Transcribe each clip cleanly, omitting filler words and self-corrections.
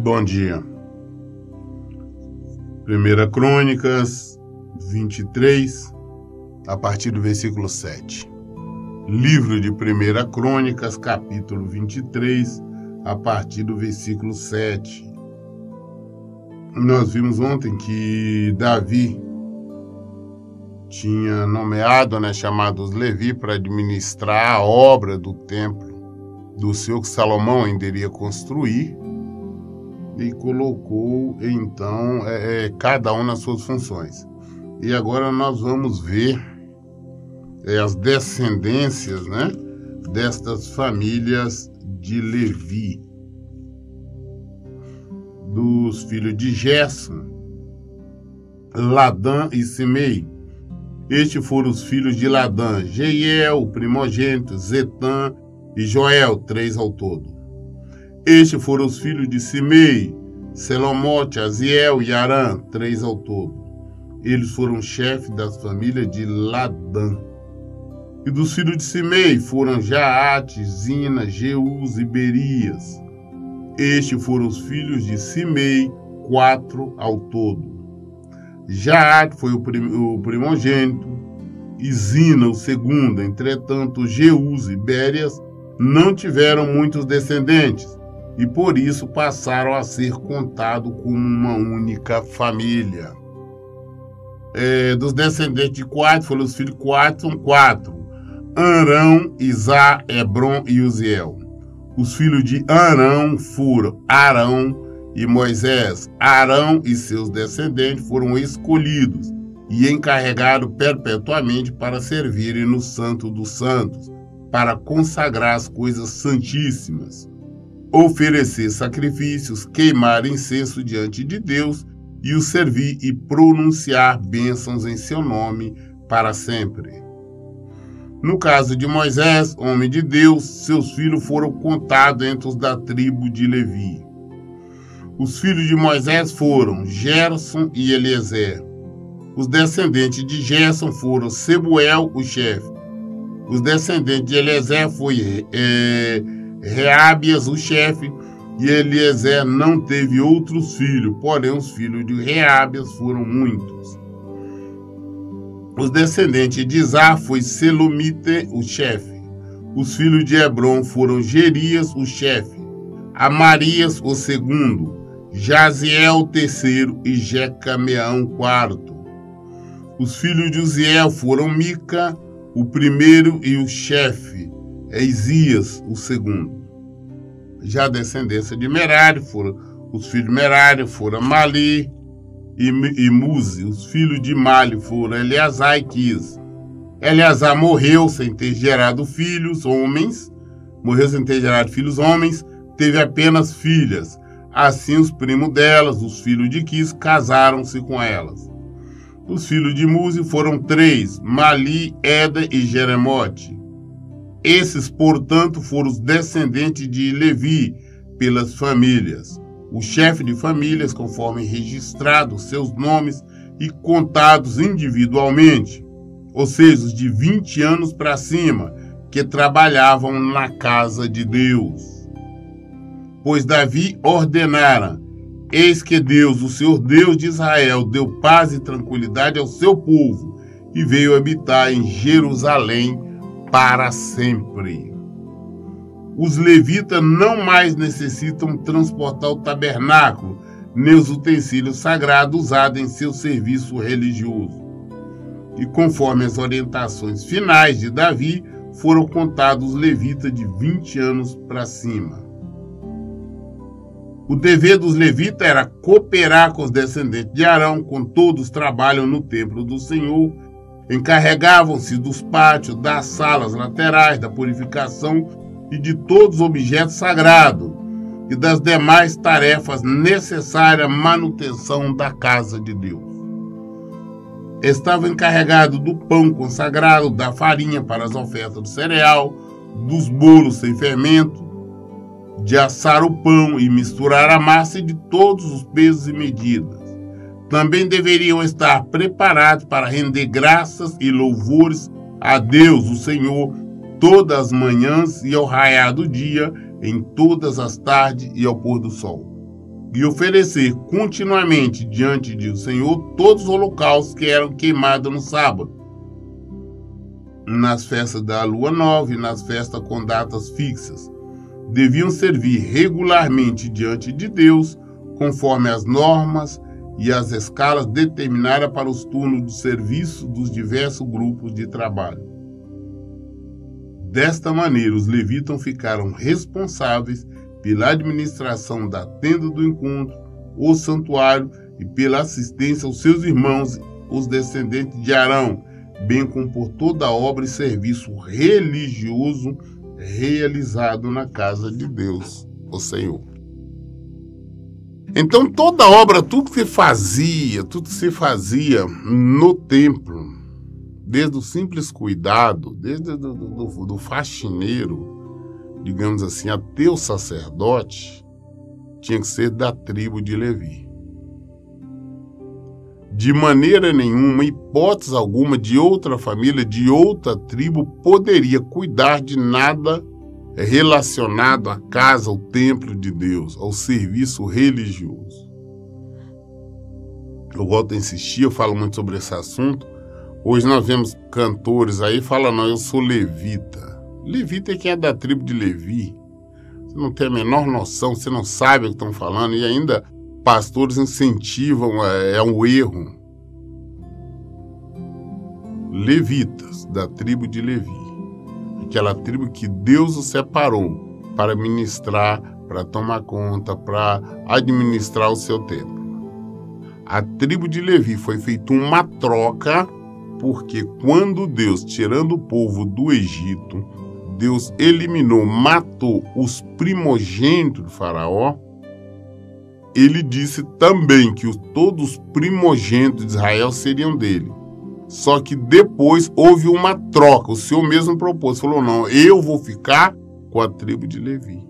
Bom dia. 1 Crônicas 23, a partir do versículo 7. Livro de 1 Crônicas, capítulo 23, a partir do versículo 7. Nós vimos ontem que Davi tinha nomeado, chamados Levi, para administrar a obra do templo do Senhor que Salomão ainda iria construir, e colocou, então, cada um nas suas funções. E agora nós vamos ver as descendências, destas famílias de Levi. Dos filhos de Gerson, Ladã e Simei. Estes foram os filhos de Ladã: Jeiel, o primogênito, Zetã e Joel, 3 ao todo. Estes foram os filhos de Simei: Selomote, Aziel e Arã, 3 ao todo. Eles foram chefes das famílias de Ladã. E dos filhos de Simei foram Jaate, Zina, Jeús e Berias. Estes foram os filhos de Simei, 4 ao todo. Jaate foi o primogênito, e Zina o segundo. Entretanto, Jeús e Berias não tiveram muitos descendentes, e por isso passaram a ser contados como uma única família. Dos descendentes de Coate foram os filhos de Coate, são 4. Arão, Izá, Hebron e Uziel. Os filhos de Arão foram Arão e Moisés. Arão e seus descendentes foram escolhidos e encarregados perpetuamente para servirem no Santo dos Santos, para consagrar as coisas santíssimas, oferecer sacrifícios, queimar incenso diante de Deus e o servir e pronunciar bênçãos em seu nome para sempre. No caso de Moisés, homem de Deus, seus filhos foram contados entre os da tribo de Levi. Os filhos de Moisés foram Gerson e Eliezer. Os descendentes de Gerson foram Sebuel, o chefe. Os descendentes de Eliezer foi Reabias, o chefe, e Eliezer não teve outros filhos, porém os filhos de Reabias foram muitos. Os descendentes de Izá foi Selomite, o chefe. Os filhos de Hebron foram Gerias, o chefe, Amarias, o segundo, Jaziel, o terceiro, e Jecameão, o quarto. Os filhos de Uziel foram Mica, o primeiro, e o chefe, Isias, o segundo. Já a descendência de Merari foram os filhos de Merari, foram Mali e Muzi. Os filhos de Mali foram Eleazar e Quis. Eleazar morreu sem ter gerado filhos homens, teve apenas filhas. Assim os primos delas, os filhos de Quis, casaram-se com elas. Os filhos de Muzi foram 3, Mali, Eda e Jeremote. Esses, portanto, foram os descendentes de Levi pelas famílias. O chefe de famílias, conforme registrados seus nomes e contados individualmente, ou seja, os de 20 anos para cima, que trabalhavam na casa de Deus. Pois Davi ordenara: eis que Deus, o Senhor Deus de Israel, deu paz e tranquilidade ao seu povo e veio habitar em Jerusalém para sempre. Os levitas não mais necessitam transportar o tabernáculo, nem os utensílios sagrados usados em seu serviço religioso. E conforme as orientações finais de Davi, foram contados os levitas de 20 anos para cima. O dever dos levitas era cooperar com os descendentes de Arão, com todos trabalham no templo do Senhor, encarregavam-se dos pátios, das salas laterais, da purificação e de todos os objetos sagrados e das demais tarefas necessárias à manutenção da casa de Deus. Estava encarregado do pão consagrado, da farinha para as ofertas do cereal, dos bolos sem fermento, de assar o pão e misturar a massa e de todos os pesos e medidas. Também deveriam estar preparados para render graças e louvores a Deus, o Senhor, todas as manhãs e ao raiar do dia, em todas as tardes e ao pôr do sol. e oferecer continuamente diante do Senhor todos os holocaustos que eram queimados no sábado, nas festas da lua nova e nas festas com datas fixas. Deviam servir regularmente diante de Deus, conforme as normas e as escalas determinadas para os turnos de serviço dos diversos grupos de trabalho. Desta maneira, os levitas ficaram responsáveis pela administração da tenda do encontro, o santuário e pela assistência aos seus irmãos, os descendentes de Arão, bem como por toda a obra e serviço religioso realizado na casa de Deus, o Senhor. Então toda obra, tudo que se fazia no templo, desde o simples cuidado, desde do faxineiro, digamos assim, até o sacerdote, tinha que ser da tribo de Levi. De maneira nenhuma, hipótese alguma, de outra família, de outra tribo, poderia cuidar de nada relacionado à casa, ao templo de Deus, ao serviço religioso. Eu volto a insistir, eu falo muito sobre esse assunto. Hoje nós vemos cantores aí falando, não, eu sou levita. Levita é quem é da tribo de Levi. Você não tem a menor noção, você não sabe o que estão falando, e ainda pastores incentivam, é um erro. Levitas, da tribo de Levi. Aquela tribo que Deus os separou para ministrar, para tomar conta, para administrar o seu templo. A tribo de Levi foi feita uma troca, porque quando Deus, tirando o povo do Egito, Deus eliminou, matou os primogênitos do faraó, ele disse também que todos os primogênitos de Israel seriam dele. Só que depois houve uma troca, o Senhor mesmo propôs, falou, não, eu vou ficar com a tribo de Levi.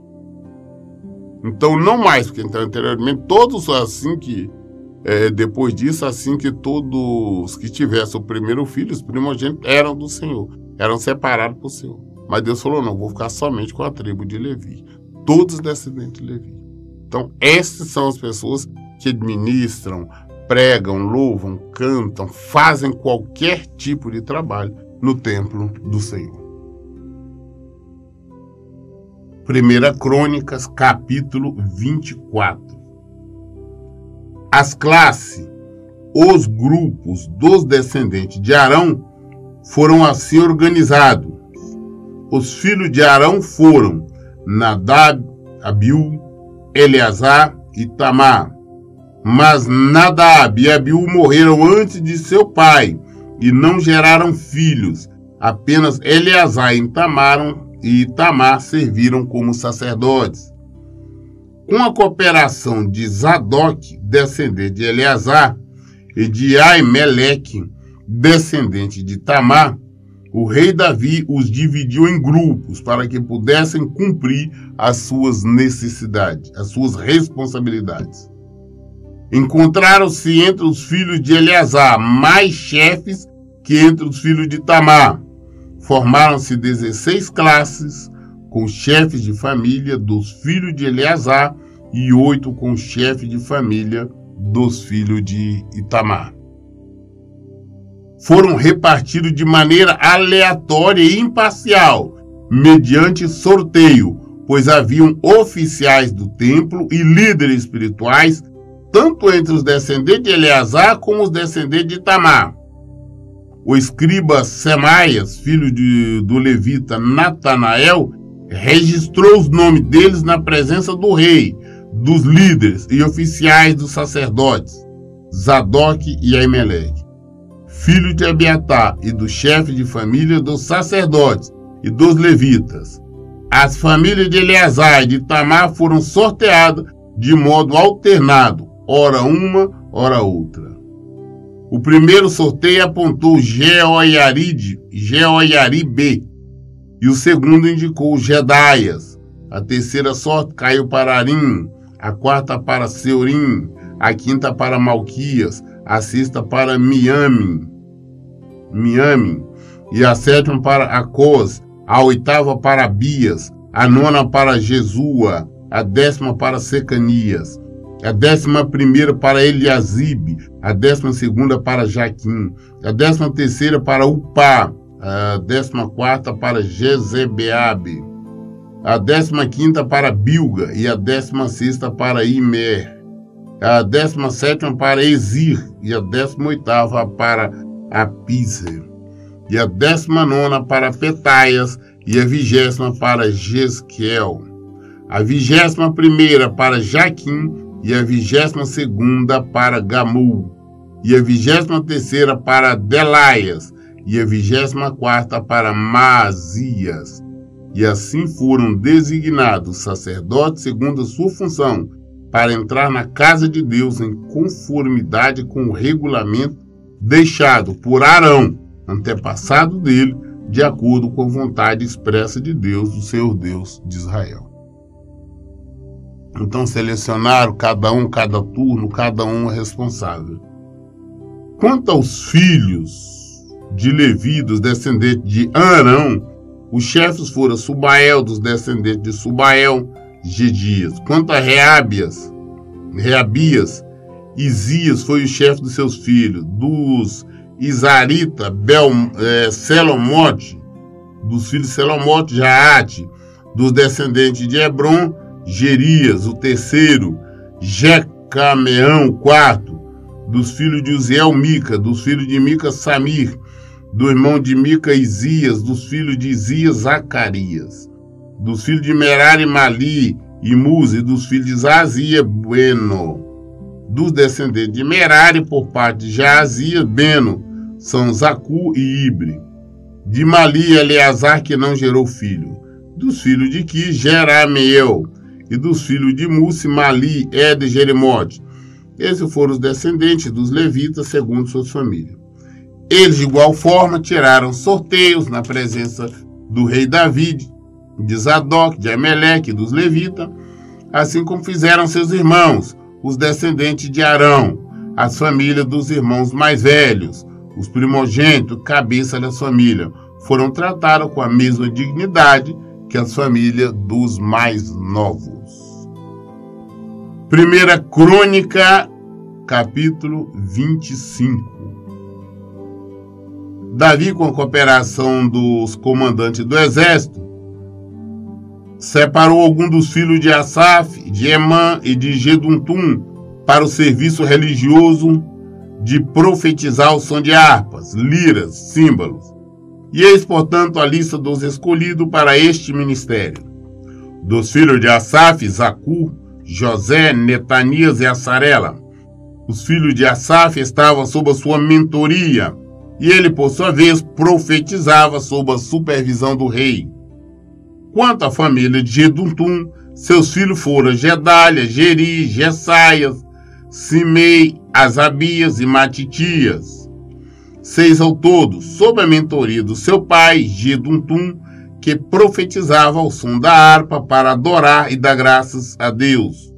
Então não mais, porque então, anteriormente todos assim que, depois disso, assim que todos que tivessem o primeiro filho, os primogênitos eram do Senhor, eram separados por Senhor. Mas Deus falou, não, vou ficar somente com a tribo de Levi, todos descendentes de Levi. Então essas são as pessoas que administram, pregam, louvam, cantam, fazem qualquer tipo de trabalho no templo do Senhor. 1 Crônicas, capítulo 24. As classes, os grupos dos descendentes de Arão foram assim organizados. Os filhos de Arão foram Nadab, Abiú, Eleazar e Tamar. Mas Nadab e Abiú morreram antes de seu pai e não geraram filhos. Apenas Eleazar e Tamar serviram como sacerdotes. Com a cooperação de Zadok, descendente de Eleazar, e de Aimeleque, descendente de Tamar, o rei Davi os dividiu em grupos para que pudessem cumprir as suas necessidades, as suas responsabilidades. Encontraram-se entre os filhos de Eleazar mais chefes que entre os filhos de Tamar. Formaram-se 16 classes com chefes de família dos filhos de Eleazar e 8 com chefes de família dos filhos de Itamar. Foram repartidos de maneira aleatória e imparcial, mediante sorteio, pois haviam oficiais do templo e líderes espirituais, tanto entre os descendentes de Eleazar como os descendentes de Itamar. O escriba Semaias, filho do levita Natanael, registrou os nomes deles na presença do rei, dos líderes e oficiais dos sacerdotes, Zadok e Aimeleque, filho de Abiatar, e do chefe de família dos sacerdotes e dos levitas. As famílias de Eleazar e de Tamar foram sorteadas de modo alternado, ora uma, ora outra. O primeiro sorteio apontou Jeoiaribe, e o segundo indicou Jedaias. A terceira sorte caiu para Arim, a quarta para Seurim, a quinta para Malquias, a sexta para Miamim, e a sétima para Acós, a oitava para Abias, a nona para Jesua, a 10ª para Secanias. a 11ª para Eliasibe, a 12ª para Jaquim, a 13ª para Upá, a 14ª para Jezebeabe, a 15ª para Bilga e a 16ª para Imer, a 17ª para Ezir e a 18ª para Apizer, e a 19ª para Petaias e a 20ª para Jesquiel, a 21ª para Jaquim e a 22ª para Gamul, e a 23ª para Delaias e a 24ª para Maazias. E assim foram designados sacerdotes segundo a sua função, para entrar na casa de Deus em conformidade com o regulamento deixado por Arão, antepassado dele, de acordo com a vontade expressa de Deus, do Senhor Deus de Israel. Então selecionaram cada turno, cada um responsável. Quanto aos filhos de Levi, dos descendentes de Arão, os chefes foram Subael, dos descendentes de Subael, Gedias. Quanto a Reabias, Isias foi o chefe dos seus filhos. Dos Isarita, Selomote, dos filhos de Selomote, Jaate. Dos descendentes de Hebron, Gerias, o terceiro. Jecameão, o quarto. Dos filhos de Uziel, Mica. Dos filhos de Mica, Samir. Do irmão de Mica, Isias. Dos filhos de Isias, Zacarias. Dos filhos de Merari, Mali e Muzi. Dos filhos de Zazia, Bueno. Dos descendentes de Merari, por parte de Jaazia, Beno, são Zacu e Ibre. De Mali, Eleazar, que não gerou filho. Dos filhos de Qui, Jerameel. E dos filhos de Musi, Mali, Ed e Jeremote. Esses foram os descendentes dos levitas, segundo suas famílias. Eles, de igual forma, tiraram sorteios na presença do rei David, de Zadok, de Ameleque e dos levitas, assim como fizeram seus irmãos, os descendentes de Arão, as famílias dos irmãos mais velhos, os primogênitos, cabeça da família, foram tratados com a mesma dignidade que as famílias dos mais novos. 1 Crônica, capítulo 25. Davi, com a cooperação dos comandantes do exército, separou alguns dos filhos de Asaf, de Emã e de Geduntum para o serviço religioso de profetizar ao som de harpas, liras, símbolos. E eis, portanto, a lista dos escolhidos para este ministério. Dos filhos de Asaf, Zacu, José, Netanias e Assarela. Os filhos de Asaf estavam sob a sua mentoria, e ele, por sua vez, profetizava sob a supervisão do rei. Quanto à família de Geduntum, seus filhos foram Gedália, Geri, Jessaias, Simei, Asabias e Matitias. 6 ao todo, sob a mentoria do seu pai, Geduntum, que profetizava ao som da harpa para adorar e dar graças a Deus.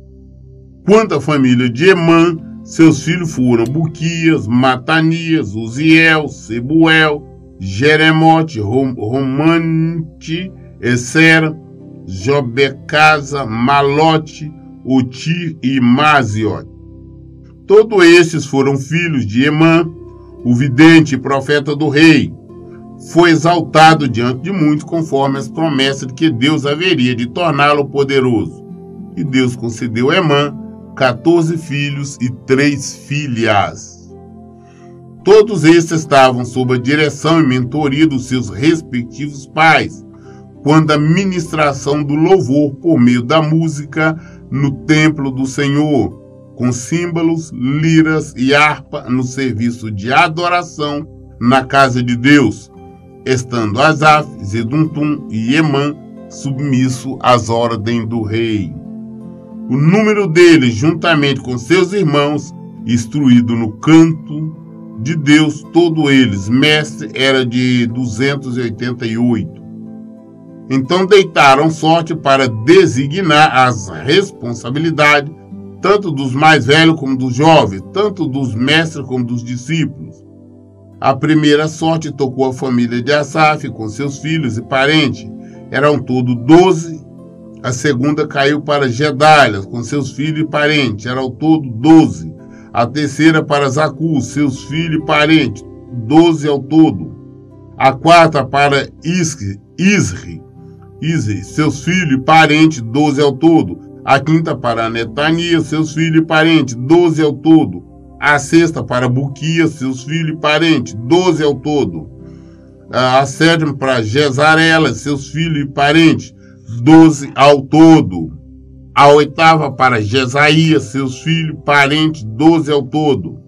Quanto à família de Emã, seus filhos foram Buquias, Matanias, Uziel, Sebuel, Jeremote, Romante, Esser, Jobecasa, Malote, Otir e Maziote. Todos estes foram filhos de Emã, o vidente e profeta do rei. Foi exaltado diante de muitos conforme as promessas de que Deus haveria de torná-lo poderoso. E Deus concedeu a Emã 14 filhos e 3 filhas. Todos estes estavam sob a direção e mentoria dos seus respectivos pais, quando a ministração do louvor por meio da música no templo do Senhor, com símbolos, liras e harpa no serviço de adoração na casa de Deus, estando Asaf, Geduntum e Emã submisso às ordens do rei. O número deles, juntamente com seus irmãos, instruído no canto de Deus, todos eles, mestre, era de 288. Então deitaram sorte para designar as responsabilidades, tanto dos mais velhos como dos jovens, tanto dos mestres como dos discípulos. A primeira sorte tocou a família de Asaf, com seus filhos e parentes. Eram todos 12. A segunda caiu para Gedálias, com seus filhos e parentes, era ao todo 12. A terceira para Zacus, seus filhos e parentes, 12 ao todo. A quarta para Isri, seus filhos e parentes, 12 ao todo. A quinta para Netanias, seus filhos e parentes, 12 ao todo. A sexta para Buquias, seus filhos e parentes, 12 ao todo. A sétima para Gesarela, seus filhos e parentes, 12 ao todo. A oitava para Jesaías, seus filhos e parentes, 12 ao todo.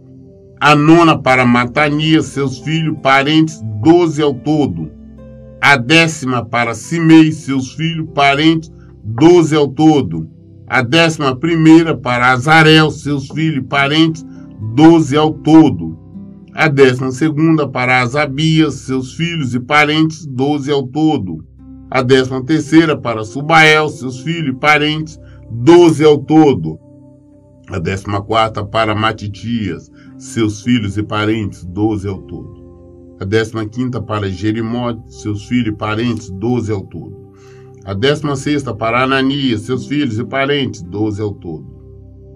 A nona para Matanias, seus filhos e parentes, 12 ao todo. A décima para Simei, seus filhos e parentes, 12 ao todo. A 11ª para Azarel, seus filhos e parentes, 12 ao todo. A 12ª para Asabias, seus filhos e parentes, 12 ao todo. A 13ª para Subael, seus filhos e parentes, 12 ao todo. A 14ª para Matitias, seus filhos e parentes, 12 ao todo. A 15ª para Jerimote, seus filhos e parentes, 12 ao todo. A 16ª para Ananias, seus filhos e parentes, 12 ao todo.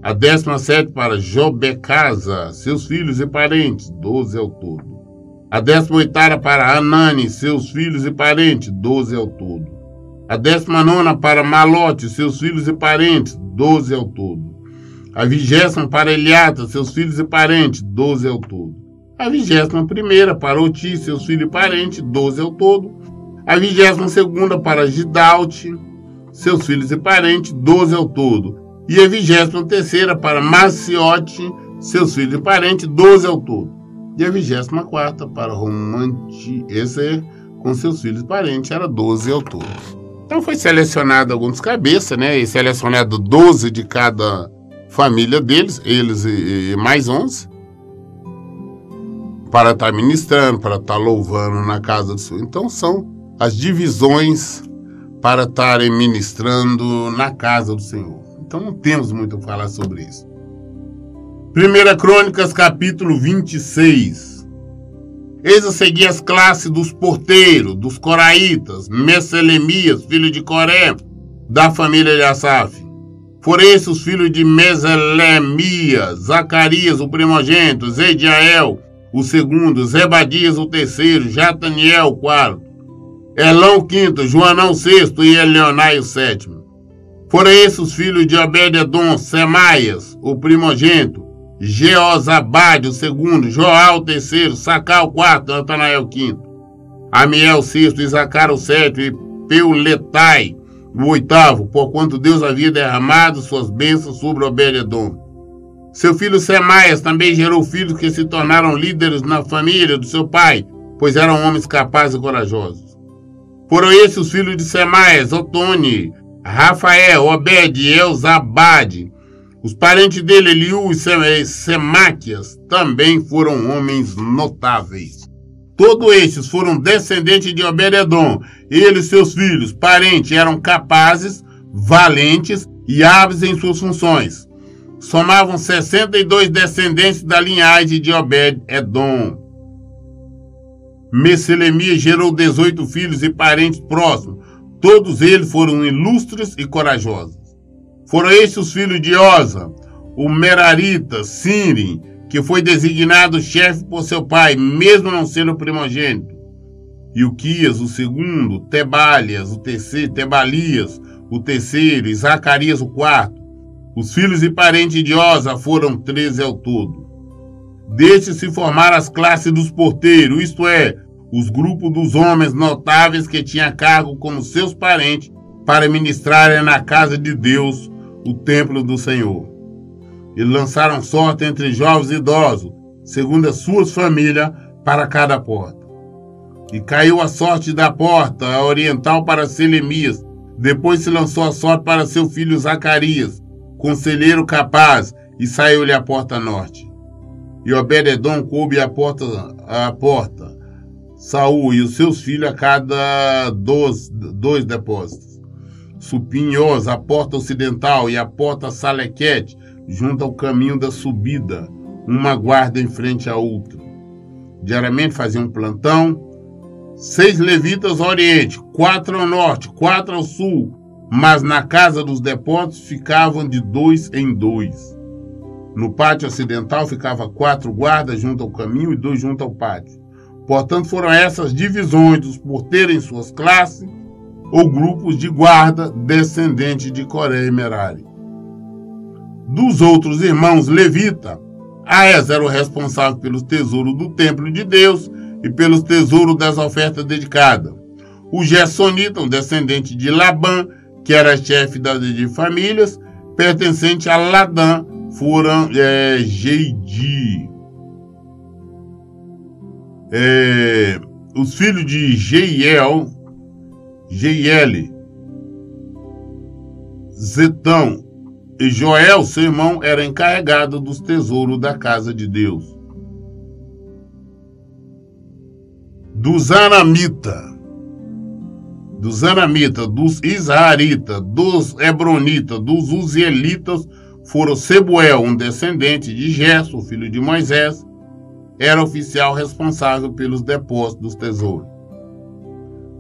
A 17ª para Jobecasa, seus filhos e parentes, 12 ao todo. A 18ª para Anani, seus filhos e parentes, 12 ao todo. A 19ª para Malote, seus filhos e parentes, 12 ao todo. A 20ª para Eliata, seus filhos e parentes, 12 ao todo. A 21ª para Oti, seus filhos e parentes, 12 ao todo. A 22ª para Gidalte, seus filhos e parentes, 12 ao todo. E a 23ª para Maciote, seus filhos e parentes, 12 ao todo. E a 24ª para Romante, esse com seus filhos e parentes, era 12 ao todo. Então foi selecionado alguns cabeças, né? E selecionado 12 de cada família deles, eles e mais 11, para estar ministrando, para estar louvando na casa do Senhor. Então são as divisões para estarem ministrando na casa do Senhor. Então não temos muito o que falar sobre isso. 1 Crônicas, capítulo 26. Eis a seguir as classes dos porteiros, dos coraitas, Meselemias, filho de Coré, da família de Asaf. Foram esses os filhos de Meselemias, Zacarias, o primogênito, Zediael, o segundo, Zebadias, o terceiro, Jataniel, o quarto, Elão, o quinto, Joanão, o sexto e Elionai, o sétimo. Foram esses os filhos de Obed-edom, Semaias, o primogênito, Jeozabade, o segundo, Joal, o terceiro, Sacá, o quarto, Natanael, o quinto, Amiel, o sexto, Isacar, o sétimo, e Peuletai, o oitavo, porquanto Deus havia derramado suas bênçãos sobre Obed-edom. Seu filho Semaias também gerou filhos que se tornaram líderes na família do seu pai, pois eram homens capazes e corajosos. Foram esses os filhos de Semaias, Otoni, Rafael, Obed e Elzabade. Os parentes dele, Eliú e Semaquias, também foram homens notáveis. Todos estes foram descendentes de Obed-edom. Ele e seus filhos, parentes, eram capazes, valentes e hábeis em suas funções. Somavam 62 descendentes da linhagem de Obed-edom. Meselemias gerou 18 filhos e parentes próximos. Todos eles foram ilustres e corajosos. Foram estes os filhos de Oza, o Merarita, Sinri, que foi designado chefe por seu pai, mesmo não sendo primogênito. Ilquias, o segundo, Tebalias, o terceiro, e Zacarias, o quarto. Os filhos e parentes de Oza foram 13 ao todo. Destes se formaram as classes dos porteiros, isto é, os grupos dos homens notáveis que tinham cargo como seus parentes para ministrarem na casa de Deus, o templo do Senhor. E lançaram sorte entre jovens e idosos, segundo as suas famílias, para cada porta. E caiu a sorte da porta oriental para Selemias. Depois se lançou a sorte para seu filho Zacarias, conselheiro capaz, e saiu-lhe a porta norte. E Obed-edom coube a porta, Saul e os seus filhos a cada dois depósitos. Supinhos, a porta ocidental, e a porta Salequete, junto ao caminho da subida, uma guarda em frente à outra. Diariamente faziam plantão, 6 levitas ao oriente, 4 ao norte, 4 ao sul, mas na casa dos depósitos ficavam de 2 em 2. No pátio ocidental ficava 4 guardas junto ao caminho e 2 junto ao pátio. Portanto, foram essas divisões dos porteiros em suas classes ou grupos de guarda descendentes de Coré e Merari. Dos outros irmãos levita, Aes era o responsável pelos tesouros do templo de Deus e pelos tesouros das ofertas dedicadas. O Gersonita, um descendente de Labã, que era chefe das famílias, pertencente a Ladã, foram Jeidi. Os filhos de Jeiel, Zetão e Joel, seu irmão, era encarregado dos tesouros da casa de Deus. Dos Anamitas, dos Israelitas, dos Hebronitas, dos Uzielitas, foram Sebuel, um descendente de Gerson, filho de Moisés, era oficial responsável pelos depósitos dos tesouros.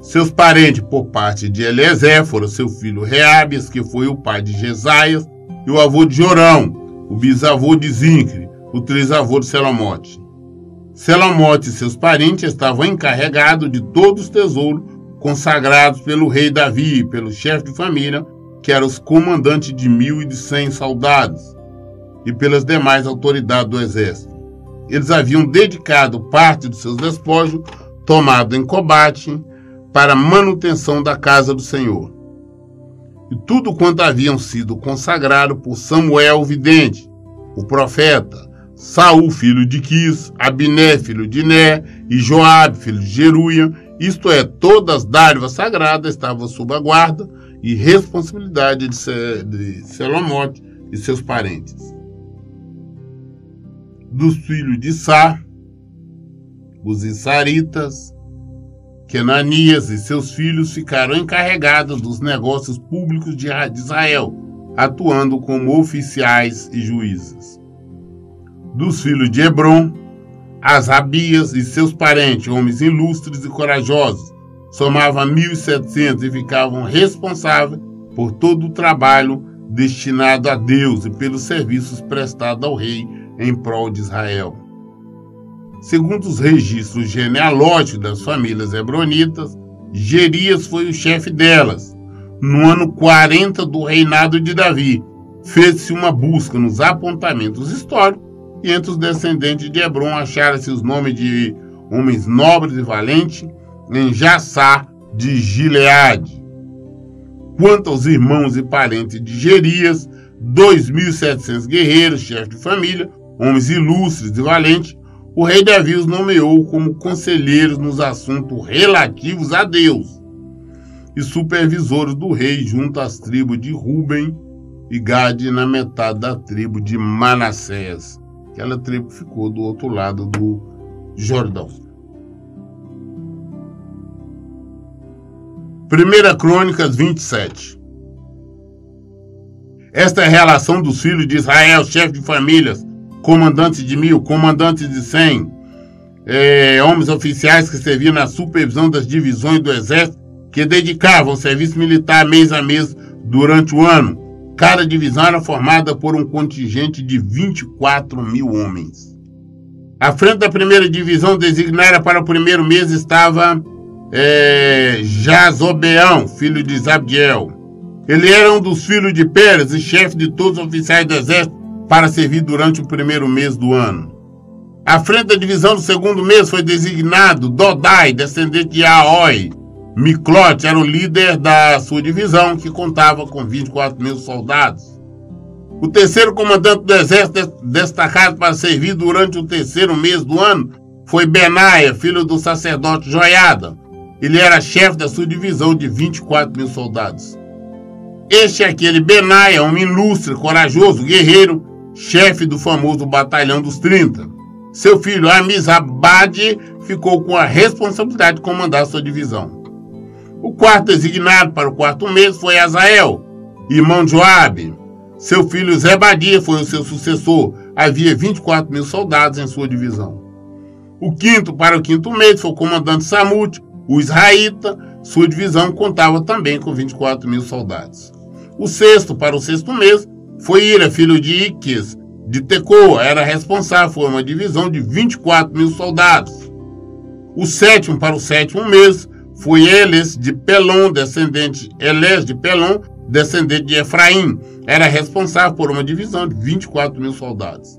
Seus parentes, por parte de Eliezer, foram seu filho Reabias, que foi o pai de Jesaias, e o avô de Jorão, o bisavô de Zincre, o trisavô de Selomote. Selomote e seus parentes estavam encarregados de todos os tesouros consagrados pelo rei Davi e pelo chefe de família, que eram os comandantes de 1.100 soldados, e pelas demais autoridades do exército. Eles haviam dedicado parte dos seus despojos, tomado em combate, para a manutenção da casa do Senhor. E tudo quanto haviam sido consagrado por Samuel, o vidente, o profeta, Saul, filho de Quis, Abiné, filho de Ner, e Joabe, filho de Jeruia, isto é, todas as dádivas sagradas estavam sob a guarda e responsabilidade de Selomote e seus parentes. Dos filhos de Sá, os Issaritas, Kenanias e seus filhos ficaram encarregados dos negócios públicos de Israel, atuando como oficiais e juízes. Dos filhos de Hebron, Asabias e seus parentes, homens ilustres e corajosos, somavam 1.700 e ficavam responsáveis por todo o trabalho destinado a Deus e pelos serviços prestados ao rei em prol de Israel. Segundo os registros genealógicos das famílias hebronitas, Gerias foi o chefe delas. No ano 40 do reinado de Davi, fez-se uma busca nos apontamentos históricos e entre os descendentes de Hebron acharam-se os nomes de homens nobres e valentes em Jassá de Gileade. Quanto aos irmãos e parentes de Gerias, 2.700 guerreiros, chefes de família, homens ilustres e valentes, o rei Davi os nomeou como conselheiros nos assuntos relativos a Deus e supervisores do rei junto às tribos de Ruben e Gade na metade da tribo de Manassés. Aquela tribo ficou do outro lado do Jordão. 1 Crônicas 27. Esta é a relação dos filhos de Israel, chefes de famílias, comandantes de 1.000, comandantes de 100, homens oficiais que serviam na supervisão das divisões do exército, que dedicavam ao serviço militar mês a mês durante o ano. Cada divisão era formada por um contingente de 24.000 homens. À frente da primeira divisão designada para o primeiro mês estava Jazobeão, filho de Zabdiel. Ele era um dos filhos de Pérez e chefe de todos os oficiais do exército para servir durante o primeiro mês do ano. À frente da divisão do segundo mês foi designado Dodai, descendente de Aoi. Miclote era o líder da sua divisão, que contava com 24.000 soldados. O terceiro comandante do exército destacado para servir durante o terceiro mês do ano foi Benaia, filho do sacerdote Joiada. Ele era chefe da sua divisão de 24.000 soldados. Este é aquele Benaia, um ilustre, corajoso, guerreiro, chefe do famoso Batalhão dos 30. Seu filho Amizabade ficou com a responsabilidade de comandar sua divisão. O quarto designado para o quarto mês foi Azael, irmão de Joabe. Seu filho Zebadia foi o seu sucessor. Havia 24.000 soldados em sua divisão. O quinto para o quinto mês foi o comandante Samute, o israelita. sua divisão contava também com 24 mil soldados. O sexto, para o sexto mês, foi Ira, filho de Iques, de Tecoa, era responsável por uma divisão de 24 mil soldados. O sétimo, para o sétimo mês, foi Eles de Pelon, descendente de Efraim, era responsável por uma divisão de 24 mil soldados.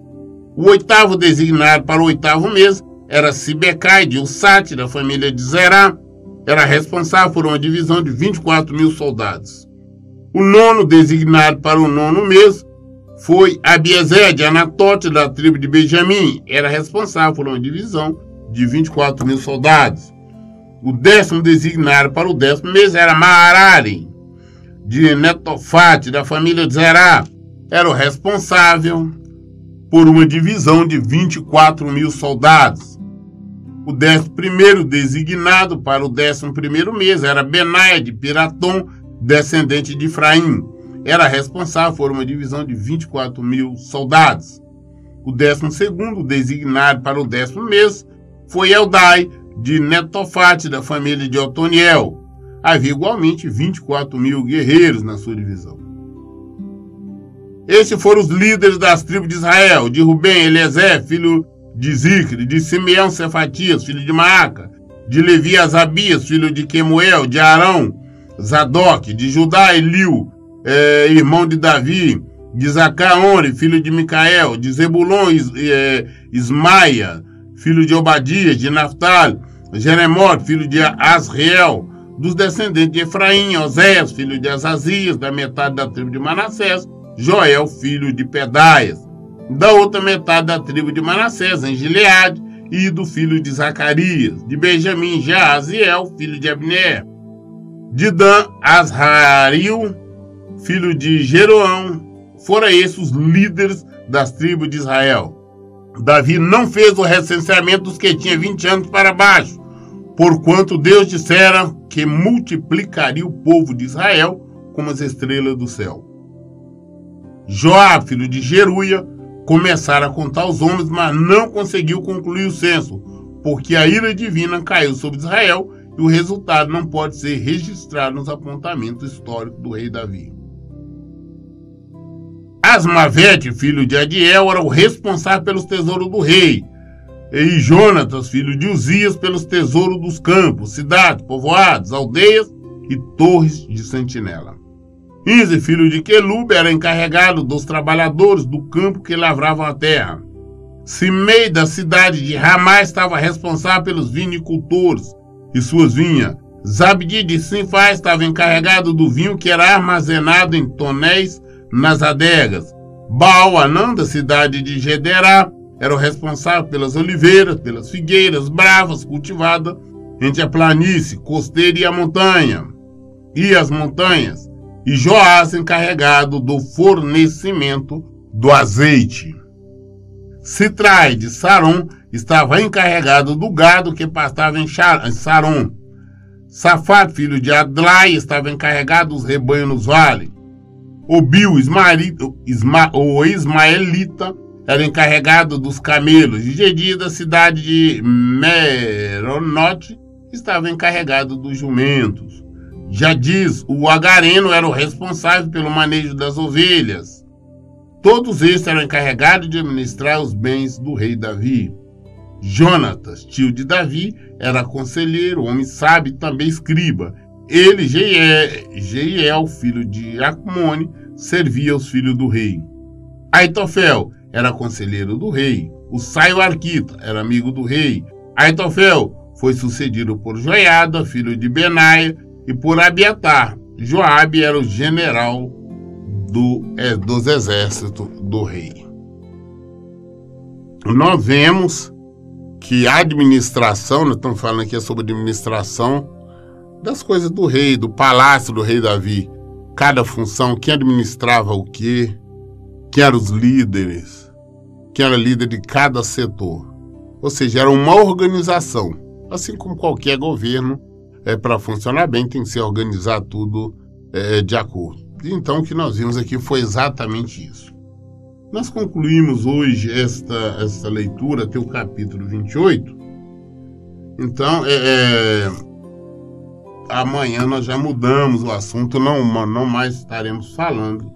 O oitavo, designado para o oitavo mês, era Sibecai de Ussate, da família de Zerá, era responsável por uma divisão de 24 mil soldados. O nono, designado para o nono mês, foi Abiezer de Anatote, da tribo de Benjamim, era responsável por uma divisão de 24 mil soldados. O décimo, designado para o décimo mês, era Maarari, de Netofate, da família de Zerá, era o responsável por uma divisão de 24 mil soldados. O 11º, designado para o 11º mês, era Benaia de Piratom, descendente de Efraim, era responsável por uma divisão de 24 mil soldados. O 12º, designado para o 10º mês, foi Eldai, de Netofate, da família de Otoniel. Havia igualmente 24 mil guerreiros na sua divisão. Estes foram os líderes das tribos de Israel: de Rubem, Eliezer, filho de Zicre; de Simeão, Cefatias, filho de Maaca; de Levi, Asabias, filho de Quemuel; de Arão, Zadok; de Judá, Eliu, irmão de Davi; de Zacá, Onre, filho de Micael; de Zebulon, Ismaia, filho de Obadias; de Naftali, Jeremote, filho de Asriel; dos descendentes de Efraim, Oséias, filho de Azazias, da metade da tribo de Manassés, Joel, filho de Pedaias; da outra metade da tribo de Manassés, em Gileade, e do filho de Zacarias; de Benjamim, Jaaziel, filho de Abner; de Dan, Azrael, filho de Jeroão. Foram esses os líderes das tribos de Israel. Davi não fez o recenseamento dos que tinham 20 anos para baixo, porquanto Deus dissera que multiplicaria o povo de Israel como as estrelas do céu. Joabe, filho de Jeruia, começara a contar os homens, mas não conseguiu concluir o censo, porque a ira divina caiu sobre Israel e o resultado não pode ser registrado nos apontamentos históricos do rei Davi. Asmavete, filho de Adiel, era o responsável pelos tesouros do rei, e Jonatas, filho de Uzias, pelos tesouros dos campos, cidades, povoados, aldeias e torres de sentinela. Ize, filho de Quelube, era encarregado dos trabalhadores do campo que lavravam a terra. Simei, da cidade de Ramá, estava responsável pelos vinicultores e suas vinhas. Zabdi de Sinfá estava encarregado do vinho que era armazenado em tonéis nas adegas. Baal-Anã, da cidade de Gederá, era o responsável pelas oliveiras, pelas figueiras bravas cultivadas entre a planície costeira e a montanha, e as montanhas. E Joás, encarregado do fornecimento do azeite. Citrai, de Saron, estava encarregado do gado que pastava em Saron. Safat, filho de Adlai, estava encarregado dos rebanhos nos vales. Obil, o ismaelita, era encarregado dos camelos. E Gedi, da cidade de Meronote, estava encarregado dos jumentos. Jadiz, o agareno, era o responsável pelo manejo das ovelhas. Todos estes eram encarregados de administrar os bens do rei Davi. Jonatas, tio de Davi, era conselheiro, homem sábio e também escriba. Ele, Jeiel, filho de Acmone, servia aos filhos do rei. Aitofel era conselheiro do rei. Usai o arquita era amigo do rei. Aitofel foi sucedido por Joiada, filho de Benaia, e por Abiatar. Joabe era o general dos exércitos do rei. Nós vemos que a administração, nós estamos falando aqui sobre administração das coisas do rei, do palácio do rei Davi. Cada função, quem administrava o quê, quem eram os líderes, quem era líder de cada setor. Ou seja, era uma organização. Assim como qualquer governo, para funcionar bem, tem que ser organizar tudo de acordo. Então, o que nós vimos aqui foi exatamente isso. Nós concluímos hoje esta leitura até o capítulo 28. Então, amanhã nós já mudamos o assunto, não mais estaremos falando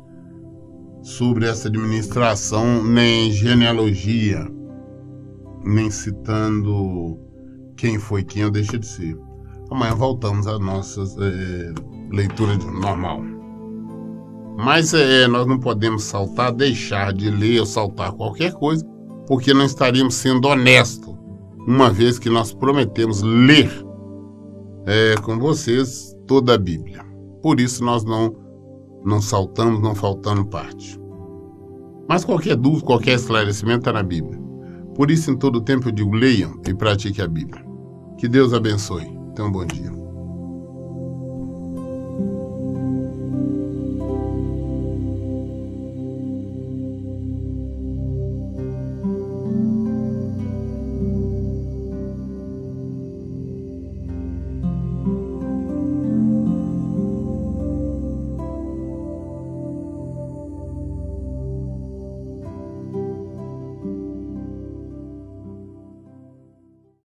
sobre essa administração, nem genealogia, nem citando quem foi quem ou deixa de ser. Amanhã voltamos às nossas leituras normal. Mas nós não podemos deixar de ler ou saltar qualquer coisa, porque não estaríamos sendo honestos, uma vez que nós prometemos ler com vocês toda a Bíblia. Por isso nós não saltamos, não faltando parte. Mas qualquer dúvida, qualquer esclarecimento está na Bíblia. Por isso, em todo tempo eu digo, leiam e pratiquem a Bíblia. Que Deus abençoe. Tenham um bom dia.